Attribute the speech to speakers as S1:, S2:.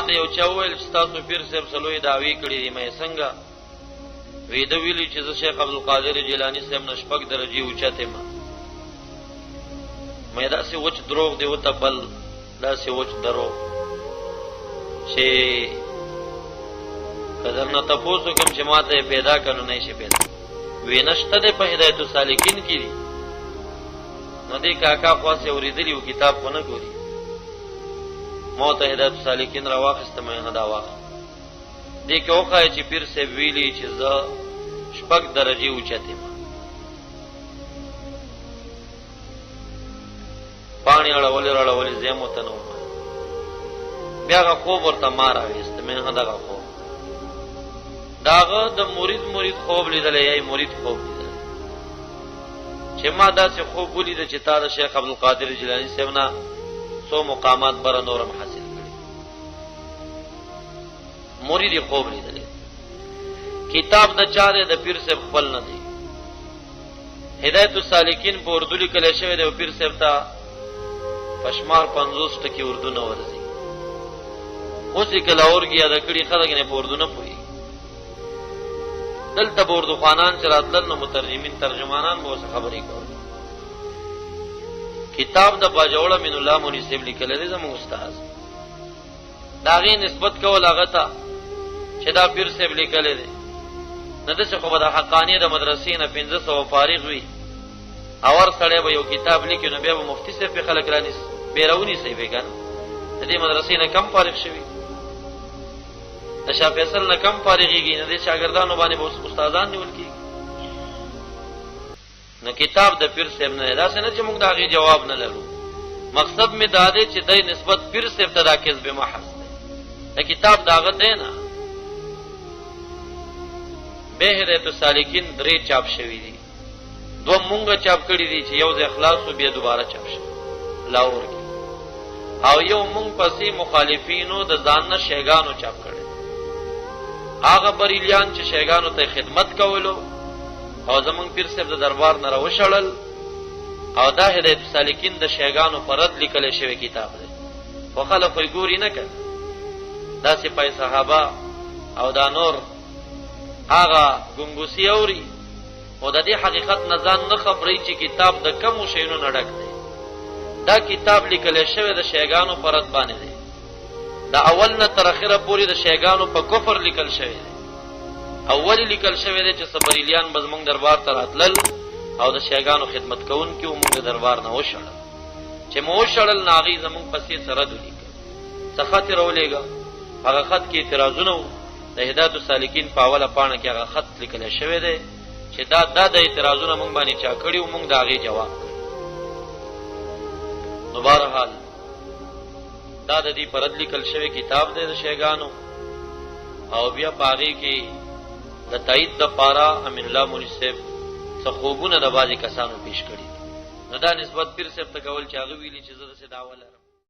S1: ماته یو چا وویل چې تاسو پیر صاحب سلوی دعوی کړي دي. مې څنګه وی د ویلي چې زه شیخ عبدالقادر جیلانی صاحب نه 6 درجې اوچته ما. مې داسې وچ دروغ دی وته بل داسې وچ درو چې کله نه تاسو کوم چې ماته پیدا کړو نه شي پیدا وینشته د په هدایت السالکین کې دي. نو دې کاکا خاصه اوریدلی او کتاب کو نه ګوري. مو ته هدایت السالکین را واخسته مې نه دا واخ دې کې اوخه چې پیر سے ویلي چې زه 6 درجې اوچته ما. پانی اړولې زمو ته نو بیا غو خوب ورته مارا وست مې نه دا خوب داغه د مرید خوب لیدل یې مرید خوب لیدل چې ما داسې خوب ولید چې تا د شیخ عبدالقادر جیلانی صاحب نه 100 مقامات بر نورم حاصل کړي. مرید خوب لیدل. کتاب د چاره د پیر صاحب خپل نه دی. هدایت السالکین په اردو لیکل شوی دی او پیر صاحب ته پشمار 50 ټکی اردو نه ورزي. اوس کله اورګیا د کړي خلک نه په اردو نه پوي. دلته بوردو خانان چراتل نو مترجمین ترجمانان به خبرې کوي. کتاب د باجوړه من الله مونږ سیب لیکل دي زموږ استاد داغه نسبت کول هغه ته چې دا پیر سیب لیکل دي. نه د څه خو د حقانیه د مدرسې نه 1500 فارغ وي اور سره به یو کتاب لیکي نو بیا به مفتی صاحب په خلک رانیس بیرونی صاحب وګان د دې مدرسې نه کم فارغ شوی د شاه فیصل نه کم فارغيږي نه د شاګردانو باندې استادان نیول کی. نو کتاب د پیر صاحب نه دا څنګه چې موږ داغه جواب نه لرو. مقصد می دا دی چې د نسبت پیر صاحب ته دا کذب محض دی. د کتاب داغه دی نه به هدایت السالکین 3 چاپ شوی دي. 2 مونږه چاپ کړی دي چې یو ځ اخلاص او بیا دوباره چاپ شي لاهور کې او یو مونږ پسې مخالفینو د ځان نه شیګانو چاپ کړی. هغه بریلیان چې شیګانو ته خدمت کولو او زمونږ پیر صاحب د دربار نه راوشړل او دا هدایت السالکین د شیګانو فرد لیکل شوی کتاب دی. خو خلک یې ګوري نه کړ. دا سپای صحابه او دا نور هغه ګنګوسی اوري او د دې حقیقت نه ځان نه خبرې چې کتاب د کم شینو نه ډک دی. دا کتاب لیکل شوی د شیګانو فرد باندې دی. دا اول نه تر اخره پوری د شیګانو په کفر لیکل شوی دی. اول لیکل شوی دی چې صبریلیان بزمنګ دربار ته راتلل او د شیګانو خدمت کوونکي موږ دربار نه وشړل چې مو وشړل ناغي زمونږ پسې سره د لیکل څه خاطر ولېګا هغه خط کې اعتراضونه د هدایت السالکین په اوله پاڼه کې هغه خط لیکل شوی دی چې دا د اعتراضونه موږ باندې چا کړی او موږ داغه جواب کړو. نو بهرحال دا د دې پرد لیکل شوی کتاب دی د شیګانو او بیا پاغي کې د تایید د پارا امین الله منصف څخه خوبونه د بازي کسانو پیش کړی. نو دا نسبت پیر صاحب ته کول چې هغه ویلي چې زه د دعوه لرم.